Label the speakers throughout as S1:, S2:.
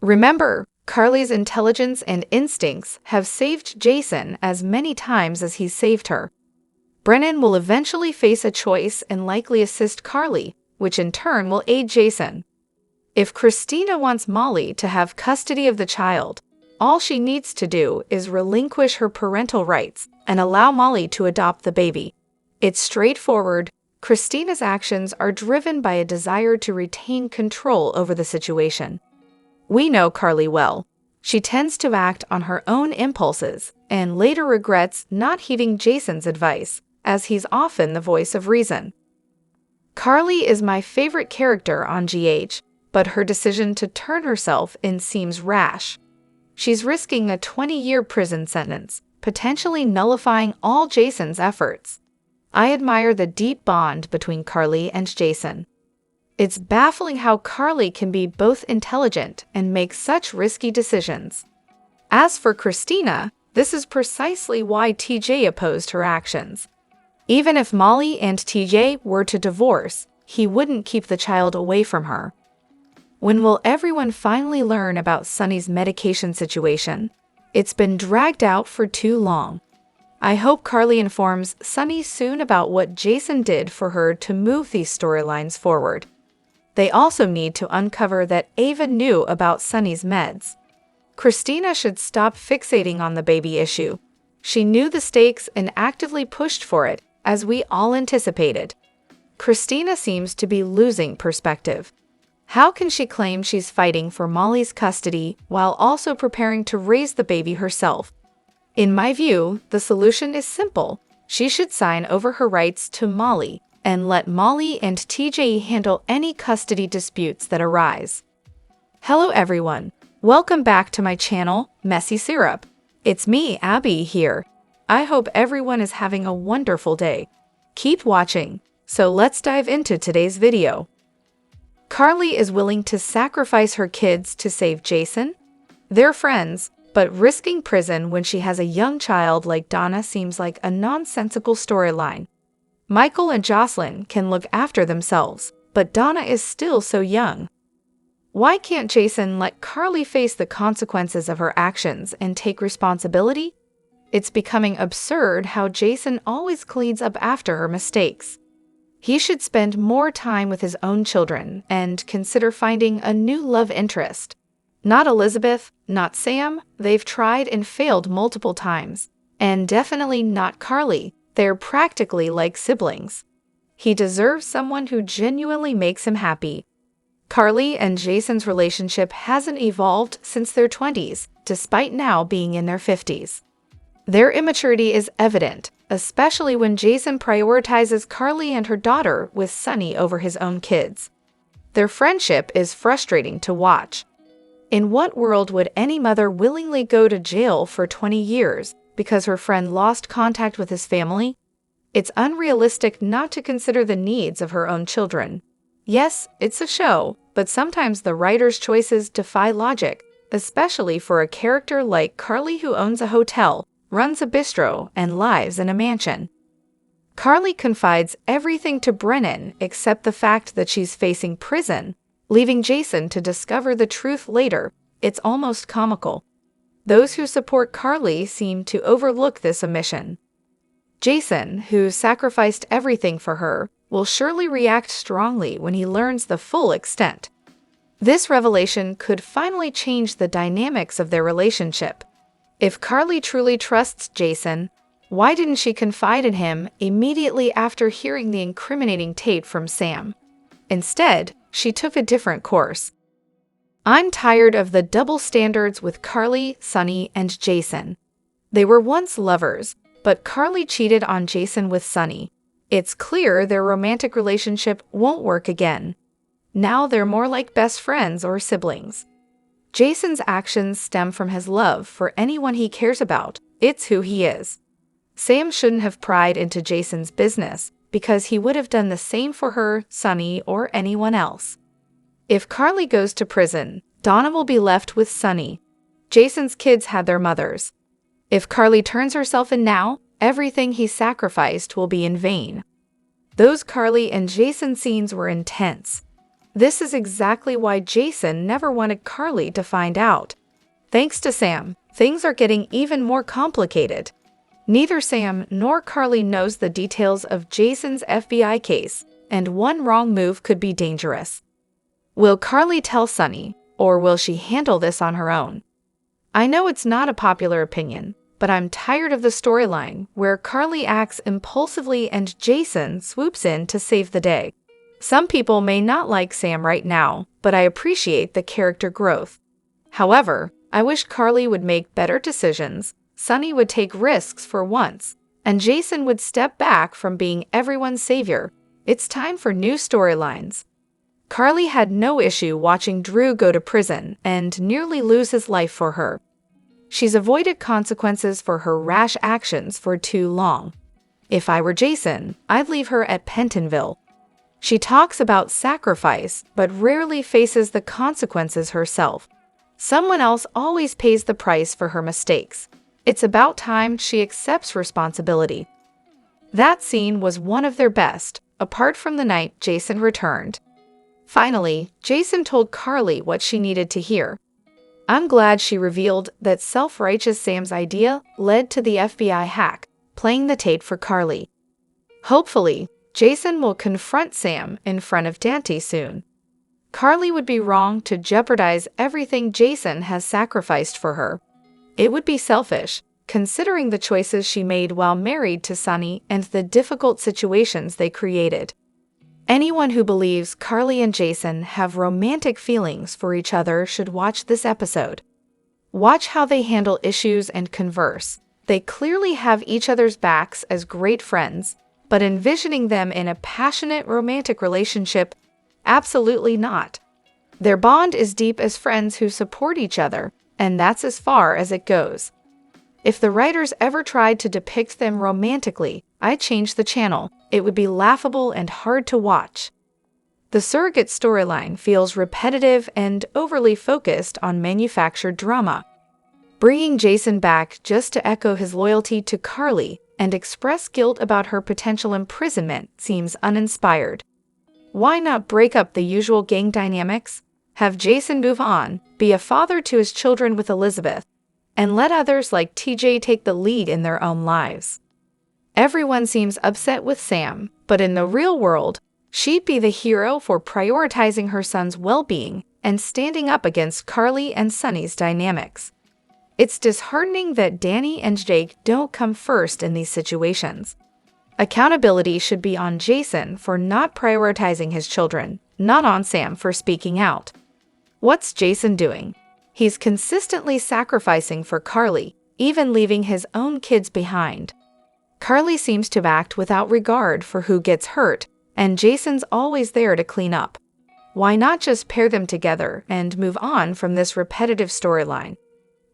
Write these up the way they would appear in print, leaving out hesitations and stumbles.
S1: Remember, Carly's intelligence and instincts have saved Jason as many times as he's saved her. Brennan will eventually face a choice and likely assist Carly, which in turn will aid Jason. If Christina wants Molly to have custody of the child, all she needs to do is relinquish her parental rights and allow Molly to adopt the baby. It's straightforward. Christina's actions are driven by a desire to retain control over the situation. We know Carly well. She tends to act on her own impulses and later regrets not heeding Jason's advice, as he's often the voice of reason. Carly is my favorite character on GH, but her decision to turn herself in seems rash. She's risking a 20-year prison sentence, potentially nullifying all Jason's efforts. I admire the deep bond between Carly and Jason. It's baffling how Carly can be both intelligent and make such risky decisions. As for Christina, this is precisely why TJ opposed her actions. Even if Molly and TJ were to divorce, he wouldn't keep the child away from her. When will everyone finally learn about Sonny's medication situation? It's been dragged out for too long. I hope Carly informs Sonny soon about what Jason did for her to move these storylines forward. They also need to uncover that Ava knew about Sonny's meds. Christina should stop fixating on the baby issue. She knew the stakes and actively pushed for it, as we all anticipated. Christina seems to be losing perspective. How can she claim she's fighting for Molly's custody while also preparing to raise the baby herself? In my view, the solution is simple. She should sign over her rights to Molly and let Molly and TJ handle any custody disputes that arise. Hello everyone. Welcome back to my channel, Messy Syrup. It's me, Abby, here. I hope everyone is having a wonderful day. Keep watching. So let's dive into today's video. Carly is willing to sacrifice her kids to save Jason? They're friends, but risking prison when she has a young child like Donna seems like a nonsensical storyline. Michael and Jocelyn can look after themselves, but Donna is still so young. Why can't Jason let Carly face the consequences of her actions and take responsibility? It's becoming absurd how Jason always cleans up after her mistakes. He should spend more time with his own children and consider finding a new love interest. Not Elizabeth, not Sam, they've tried and failed multiple times. And definitely not Carly, they're practically like siblings. He deserves someone who genuinely makes him happy. Carly and Jason's relationship hasn't evolved since their 20s, despite now being in their 50s. Their immaturity is evident, especially when Jason prioritizes Carly and her daughter with Sonny over his own kids. Their friendship is frustrating to watch. In what world would any mother willingly go to jail for 20 years because her friend lost contact with his family? It's unrealistic not to consider the needs of her own children. Yes, it's a show, but sometimes the writer's choices defy logic, especially for a character like Carly who owns a hotel, runs a bistro, and lives in a mansion. Carly confides everything to Brennan except the fact that she's facing prison, leaving Jason to discover the truth later. It's almost comical. Those who support Carly seem to overlook this omission. Jason, who sacrificed everything for her, will surely react strongly when he learns the full extent. This revelation could finally change the dynamics of their relationship. If Carly truly trusts Jason, why didn't she confide in him immediately after hearing the incriminating tape from Sam? Instead, she took a different course. I'm tired of the double standards with Carly, Sonny, and Jason. They were once lovers, but Carly cheated on Jason with Sonny. It's clear their romantic relationship won't work again. Now they're more like best friends or siblings. Jason's actions stem from his love for anyone he cares about. It's who he is. Sam shouldn't have pried into Jason's business because he would have done the same for her, Sonny, or anyone else. If Carly goes to prison, Donna will be left with Sonny. Jason's kids had their mothers. If Carly turns herself in now, everything he sacrificed will be in vain. Those Carly and Jason scenes were intense. This is exactly why Jason never wanted Carly to find out. Thanks to Sam, things are getting even more complicated. Neither Sam nor Carly knows the details of Jason's FBI case, and one wrong move could be dangerous. Will Carly tell Sonny, or will she handle this on her own? I know it's not a popular opinion, but I'm tired of the storyline where Carly acts impulsively and Jason swoops in to save the day. Some people may not like Sam right now, but I appreciate the character growth. However, I wish Carly would make better decisions, Sonny would take risks for once, and Jason would step back from being everyone's savior. It's time for new storylines. Carly had no issue watching Drew go to prison and nearly lose his life for her. She's avoided consequences for her rash actions for too long. If I were Jason, I'd leave her at Pentonville. She talks about sacrifice, but rarely faces the consequences herself. Someone else always pays the price for her mistakes. It's about time she accepts responsibility. That scene was one of their best, apart from the night Jason returned. Finally, Jason told Carly what she needed to hear. I'm glad she revealed that self-righteous Sam's idea led to the FBI hack, playing the tape for Carly. Hopefully, Jason will confront Sam in front of Dante soon. Carly would be wrong to jeopardize everything Jason has sacrificed for her. It would be selfish, considering the choices she made while married to Sonny and the difficult situations they created. Anyone who believes Carly and Jason have romantic feelings for each other should watch this episode. Watch how they handle issues and converse. They clearly have each other's backs as great friends, but envisioning them in a passionate romantic relationship, absolutely not. Their bond is deep as friends who support each other, and that's as far as it goes. If the writers ever tried to depict them romantically, I'd change the channel. It would be laughable and hard to watch. The surrogate storyline feels repetitive and overly focused on manufactured drama. Bringing Jason back just to echo his loyalty to Carly and express guilt about her potential imprisonment seems uninspired. Why not break up the usual gang dynamics? Have Jason move on, be a father to his children with Elizabeth, and let others like TJ take the lead in their own lives. Everyone seems upset with Sam, but in the real world, she'd be the hero for prioritizing her son's well-being and standing up against Carly and Sonny's dynamics. It's disheartening that Danny and Jake don't come first in these situations. Accountability should be on Jason for not prioritizing his children, not on Sam for speaking out. What's Jason doing? He's consistently sacrificing for Carly, even leaving his own kids behind. Carly seems to act without regard for who gets hurt, and Jason's always there to clean up. Why not just pair them together and move on from this repetitive storyline?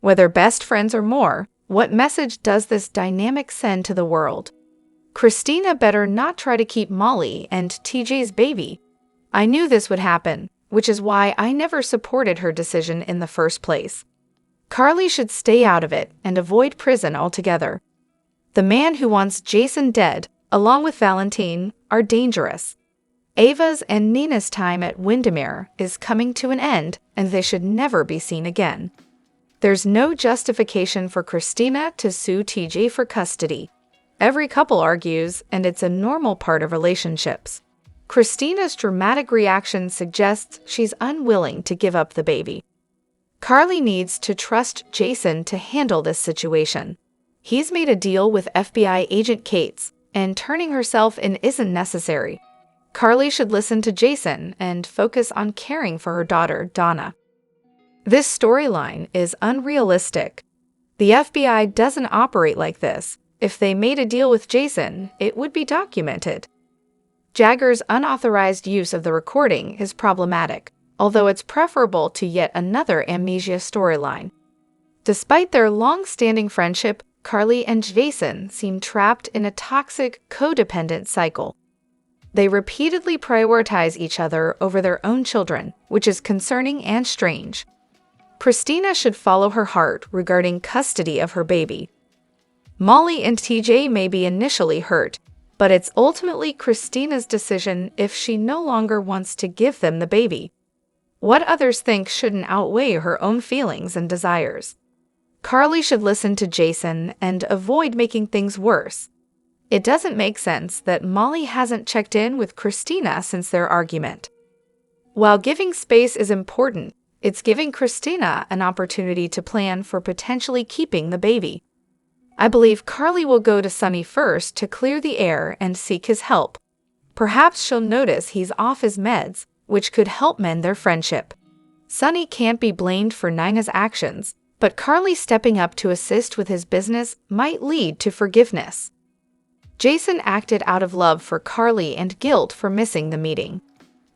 S1: Whether best friends or more, what message does this dynamic send to the world? Christina better not try to keep Molly and TJ's baby. I knew this would happen, which is why I never supported her decision in the first place. Carly should stay out of it and avoid prison altogether. The man who wants Jason dead, along with Valentine, are dangerous. Ava's and Nina's time at Windermere is coming to an end, and they should never be seen again. There's no justification for Christina to sue TJ for custody. Every couple argues, and it's a normal part of relationships. Christina's dramatic reaction suggests she's unwilling to give up the baby. Carly needs to trust Jason to handle this situation. He's made a deal with FBI agent Cates, and turning herself in isn't necessary. Carly should listen to Jason and focus on caring for her daughter, Donna. This storyline is unrealistic. The FBI doesn't operate like this. If they made a deal with Jason, it would be documented. Jagger's unauthorized use of the recording is problematic, although it's preferable to yet another amnesia storyline. Despite their long-standing friendship, Carly and Jason seem trapped in a toxic, codependent cycle. They repeatedly prioritize each other over their own children, which is concerning and strange. Christina should follow her heart regarding custody of her baby. Molly and TJ may be initially hurt, but it's ultimately Christina's decision if she no longer wants to give them the baby. What others think shouldn't outweigh her own feelings and desires. Carly should listen to Jason and avoid making things worse. It doesn't make sense that Molly hasn't checked in with Christina since their argument. While giving space is important, it's giving Christina an opportunity to plan for potentially keeping the baby. I believe Carly will go to Sonny first to clear the air and seek his help. Perhaps she'll notice he's off his meds, which could help mend their friendship. Sonny can't be blamed for Nina's actions, but Carly stepping up to assist with his business might lead to forgiveness. Jason acted out of love for Carly and guilt for missing the meeting.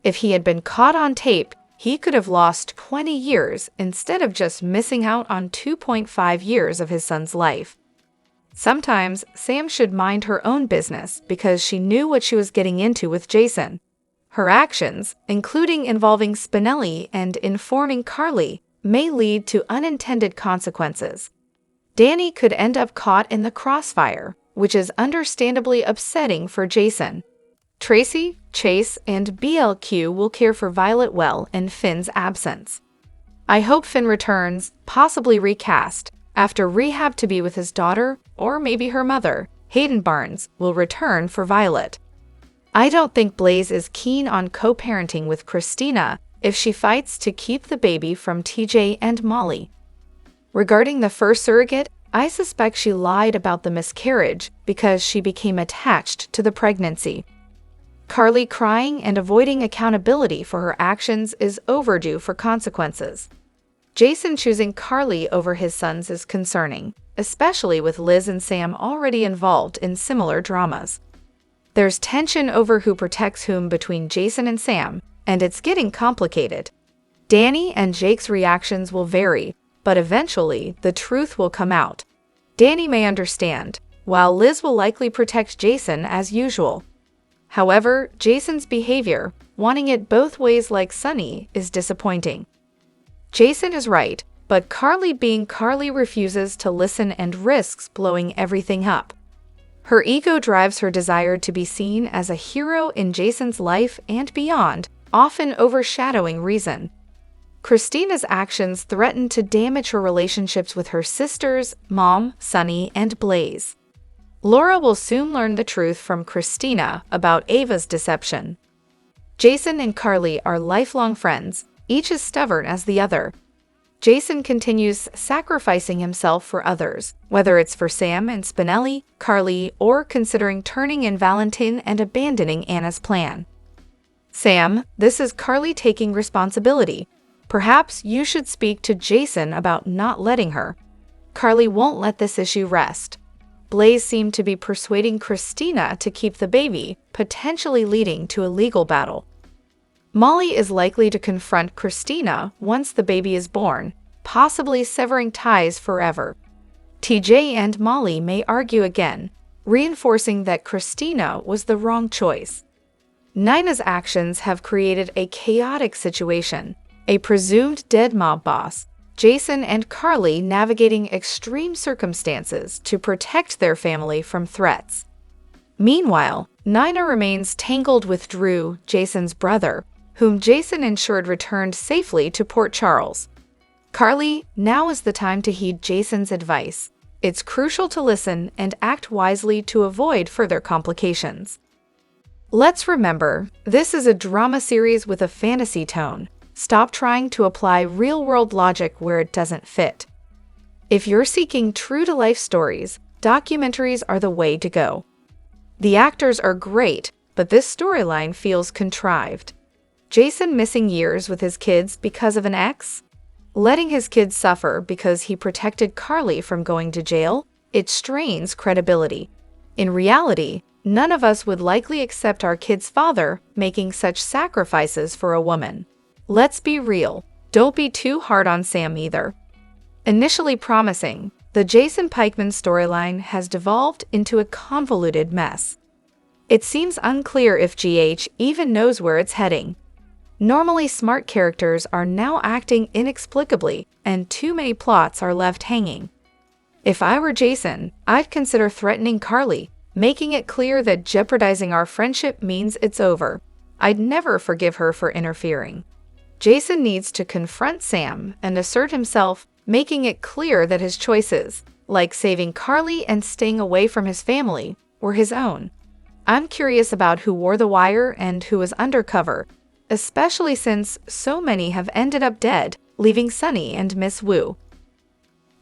S1: If he had been caught on tape, he could have lost 20 years instead of just missing out on 2.5 years of his son's life. Sometimes Sam should mind her own business because she knew what she was getting into with Jason. Her actions, including involving Spinelli and informing Carly, may lead to unintended consequences. Danny could end up caught in the crossfire, which is understandably upsetting for Jason. Tracy, Chase, and BLQ will care for Violet well in Finn's absence. I hope Finn returns, possibly recast, after rehab to be with his daughter, or maybe her mother. Hayden Barnes will return for Violet. I don't think Blaze is keen on co-parenting with Christina if she fights to keep the baby from TJ and Molly. Regarding the first surrogate, I suspect she lied about the miscarriage because she became attached to the pregnancy. Carly crying and avoiding accountability for her actions is overdue for consequences. Jason choosing Carly over his sons is concerning, especially with Liz and Sam already involved in similar dramas. There's tension over who protects whom between Jason and Sam, and it's getting complicated. Danny and Jake's reactions will vary, but eventually the truth will come out. Danny may understand, while Liz will likely protect Jason as usual. However, Jason's behavior, wanting it both ways like Sonny, is disappointing. Jason is right, but Carly being Carly refuses to listen and risks blowing everything up. Her ego drives her desire to be seen as a hero in Jason's life and beyond, often overshadowing reason. Christina's actions threaten to damage her relationships with her sisters, Mom, Sonny, and Blaze. Laura will soon learn the truth from Christina about Ava's deception. Jason and Carly are lifelong friends, each as stubborn as the other. Jason continues sacrificing himself for others, whether it's for Sam and Spinelli, Carly, or considering turning in Valentin and abandoning Anna's plan. Sam, this is Carly taking responsibility. Perhaps you should speak to Jason about not letting her. Carly won't let this issue rest. Blaze seemed to be persuading Christina to keep the baby, potentially leading to a legal battle. Molly is likely to confront Christina once the baby is born, possibly severing ties forever. TJ and Molly may argue again, reinforcing that Christina was the wrong choice. Nina's actions have created a chaotic situation, a presumed dead mob boss, Jason and Carly navigating extreme circumstances to protect their family from threats. Meanwhile, Nina remains tangled with Drew, Jason's brother, whom Jason ensured returned safely to Port Charles. Carly, now is the time to heed Jason's advice. It's crucial to listen and act wisely to avoid further complications. Let's remember, this is a drama series with a fantasy tone. Stop trying to apply real-world logic where it doesn't fit. If you're seeking true-to-life stories, documentaries are the way to go. The actors are great, but this storyline feels contrived. Jason missing years with his kids because of an ex? Letting his kids suffer because he protected Carly from going to jail? It strains credibility. In reality, none of us would likely accept our kid's father making such sacrifices for a woman. Let's be real, don't be too hard on Sam either. Initially promising, the Jason Pikeman storyline has devolved into a convoluted mess. It seems unclear if GH even knows where it's heading. Normally smart characters are now acting inexplicably, and too many plots are left hanging. If I were Jason, I'd consider threatening Carly, making it clear that jeopardizing our friendship means it's over. I'd never forgive her for interfering. Jason needs to confront Sam and assert himself, making it clear that his choices, like saving Carly and staying away from his family, were his own. I'm curious about who wore the wire and who was undercover, especially since so many have ended up dead, leaving Sonny and Miss Wu.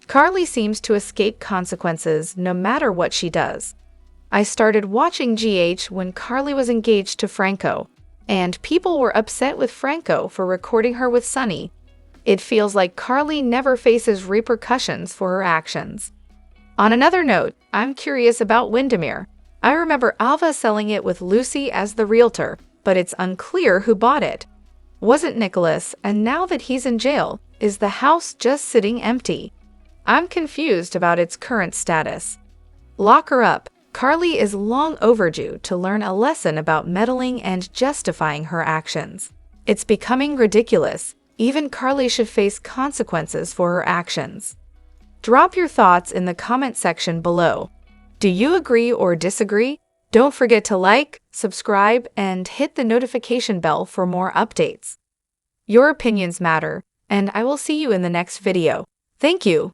S1: Carly seems to escape consequences no matter what she does. I started watching GH when Carly was engaged to Franco, and people were upset with Franco for recording her with Sonny. It feels like Carly never faces repercussions for her actions. On another note, I'm curious about Windermere. I remember Alva selling it with Lucy as the realtor, but it's unclear who bought it. Wasn't Nicholas, and now that he's in jail, is the house just sitting empty? I'm confused about its current status. Lock her up. Carly is long overdue to learn a lesson about meddling and justifying her actions. It's becoming ridiculous. Even Carly should face consequences for her actions. Drop your thoughts in the comment section below. Do you agree or disagree? Don't forget to like, subscribe, and hit the notification bell for more updates. Your opinions matter, and I will see you in the next video. Thank you.